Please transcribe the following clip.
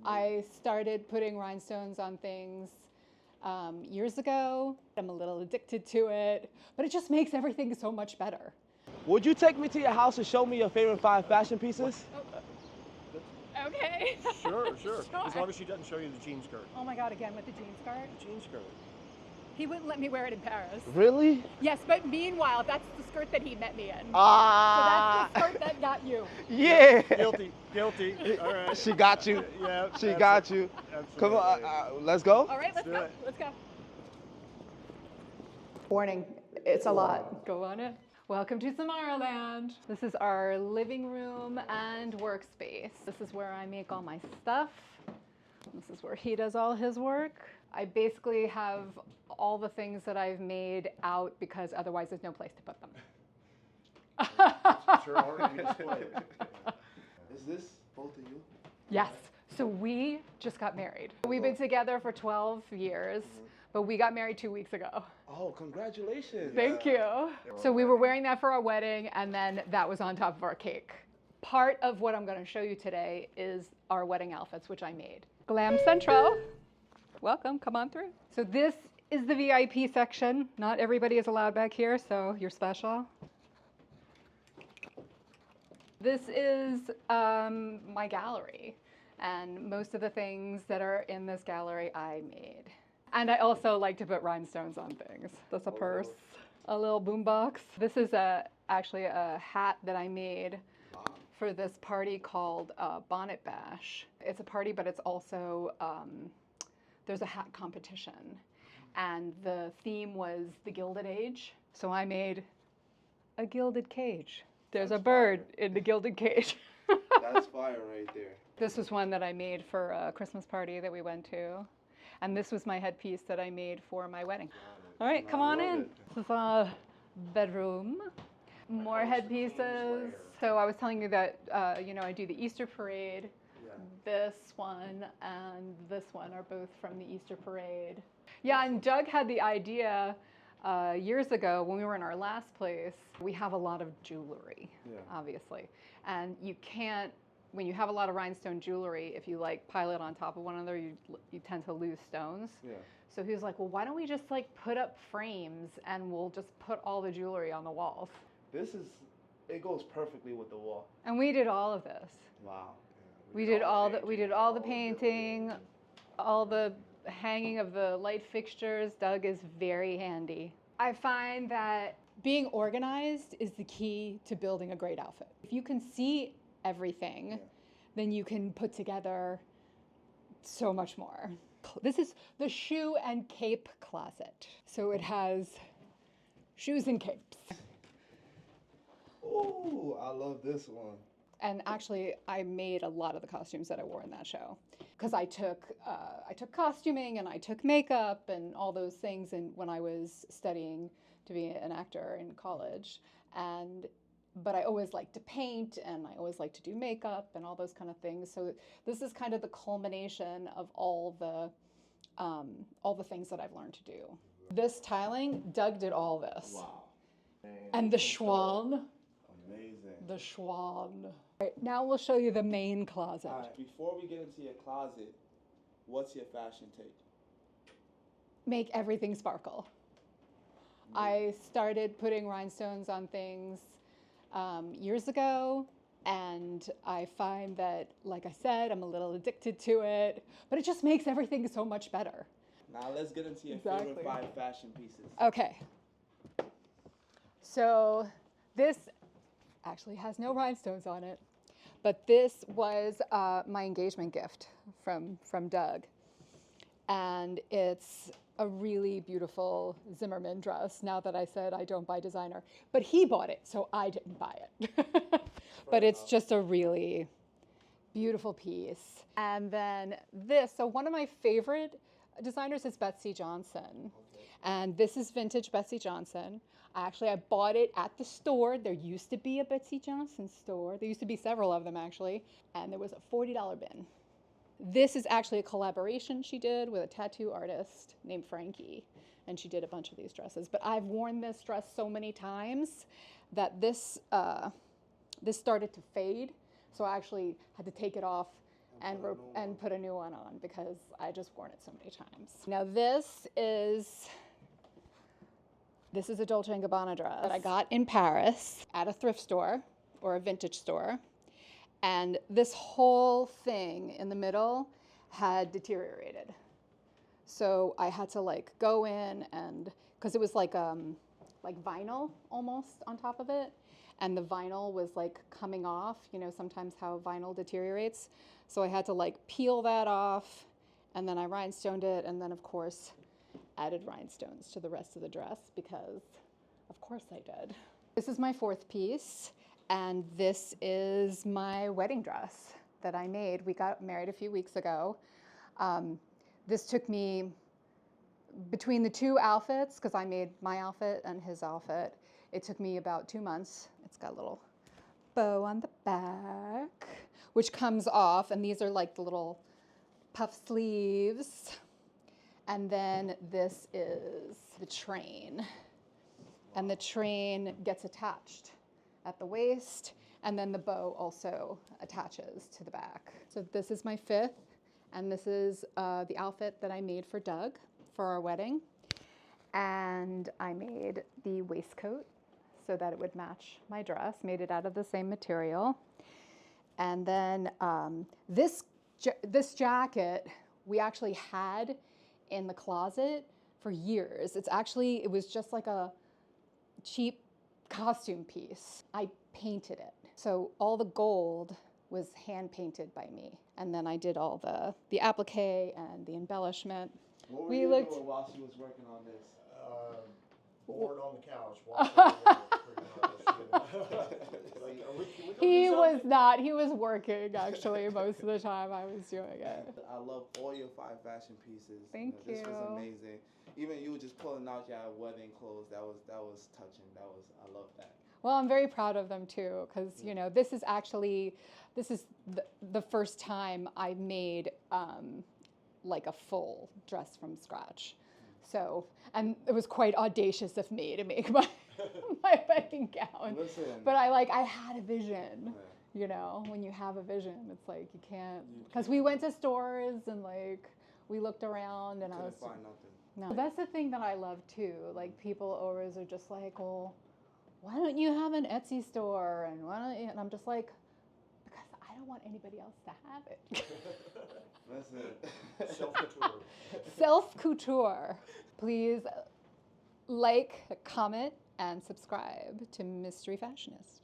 I started putting rhinestones on things years ago. I'm a little addicted to it, but it just makes everything so much better. Would you take me to your house and show me your favorite 5 fashion pieces? Okay. Sure. As long as she doesn't show you the jean skirt. Oh my God, again with the jean skirt? The jean skirt. He wouldn't let me wear it in Paris. Really? Yes, but meanwhile, that's the skirt that he met me in. Ah. So that's the skirt that got you. Yeah. Guilty. All right. She got you. Yeah. She got you. Absolutely. Come on, let's go. All right, let's do go. it. Let's go. Warning, it's a lot. Go on in. Welcome to Samara land. This is our living room and workspace. This is where I make all my stuff. This is where he does all his work. I basically have all the things that I've made out because otherwise there's no place to put them. Sure, already displayed. Is this both of you? Yes. So we just got married. We've been together for 12 years, but we got married 2 weeks ago. Oh, congratulations. Thank you. So we were wearing that for our wedding, and then that was on top of our cake. Part of what I'm going to show you today is our wedding outfits, which I made. Glam Central. Welcome, come on through. So this is the VIP section. Not everybody is allowed back here, so you're special. This is my gallery, and most of the things that are in this gallery I made. And I also like to put rhinestones on things. That's a purse, a little boombox. This is actually a hat that I made for this party called Bonnet Bash. It's a party, but it's also, there's a hat competition. And the theme was the Gilded Age. So I made a gilded cage. There's a bird in the gilded cage. That's fire right there. This was one that I made for a Christmas party that we went to. And this was my headpiece that I made for my wedding. All right, come on in. This is our bedroom. More headpieces. So I was telling you that, I do the Easter parade. This one and this one are both from the Easter parade. Yeah, and Doug had the idea years ago when we were in our last place. We have a lot of jewelry, obviously. And you can't, when you have a lot of rhinestone jewelry, if you like pile it on top of one another, you tend to lose stones. Yeah. So he was like, well, why don't we just like put up frames and we'll just put all the jewelry on the walls. It goes perfectly with the wall. And we did all of this. Wow. We did all the painting, all the hanging of the light fixtures. Doug is very handy. I find that being organized is the key to building a great outfit. If you can see everything, then you can put together so much more. This is the shoe and cape closet. So it has shoes and capes. Oh, I love this one. And actually, I made a lot of the costumes that I wore in that show because I took costuming and I took makeup and all those things when I was studying to be an actor in college. But I always liked to paint and I always liked to do makeup and all those kind of things. So this is kind of the culmination of all the things that I've learned to do. This tiling, Doug did all this. Wow. And the schwan. Amazing. The schwan. All right, now we'll show you the main closet. All right, before we get into your closet, what's your fashion take? Make everything sparkle. I started putting rhinestones on things years ago, and I find that, like I said, I'm a little addicted to it, but it just makes everything so much better. Now let's get into your favorite 5 fashion pieces. Okay. So this actually has no rhinestones on it, but this was my engagement gift from Doug. And it's a really beautiful Zimmermann dress, now that I said I don't buy designer. But he bought it, so I didn't buy it. But it's just a really beautiful piece. And then this, so one of my favorite designers is Betsy Johnson. And this is vintage Betsy Johnson. I bought it at the store. There used to be a Betsy Johnson store. There used to be several of them, actually. And there was a $40 bin. This is actually a collaboration she did with a tattoo artist named Frankie. And she did a bunch of these dresses. But I've worn this dress so many times that this started to fade. So I actually had to take it off and put a new one on because I just worn it so many times. Now this is a Dolce & Gabbana dress that I got in Paris at a thrift store or a vintage store. And this whole thing in the middle had deteriorated. So I had to like go in and, because it was like vinyl almost on top of it. And the vinyl was like coming off, you know, sometimes how vinyl deteriorates. So I had to like peel that off, and then I rhinestoned it, and then of course added rhinestones to the rest of the dress because of course I did. This is my fourth piece, and this is my wedding dress that I made. We got married a few weeks ago. This took me, between the two outfits, because I made my outfit and his outfit, it took me about 2 months. It's got a little bow on the back, which comes off, and these are like the little puff sleeves. And then this is the train. And the train gets attached at the waist, and then the bow also attaches to the back. So this is my fifth, and this is the outfit that I made for Doug for our wedding. And I made the waistcoat so that it would match my dress, made it out of the same material. And then this jacket we actually had in the closet for years. It was just like a cheap costume piece. I painted it. So all the gold was hand painted by me. And then I did all the applique and the embellishment. What were you doing while she was working on this? Bored on the couch watching. He was not. He was working actually most of the time I was doing it. I love all your 5 fashion pieces. Thank you. This was amazing. Even you just pulling out your wedding clothes, that was touching. I love that. Well, I'm very proud of them too, because you know this is the first time I made like a full dress from scratch. So, and it was quite audacious of me to make my wedding gown. Listen. But I had a vision. Yeah. You know, when you have a vision, it's like you can't. Because we went to stores and like we looked around and I was. Find nothing. No, that's the thing that I love too. Like people always are just like, well, why don't you have an Etsy store? And why don't you? And I'm just like, because I don't want anybody else to have it. Listen. Self-couture. Self-couture. Please like, comment, and subscribe to Mystery Fashionist.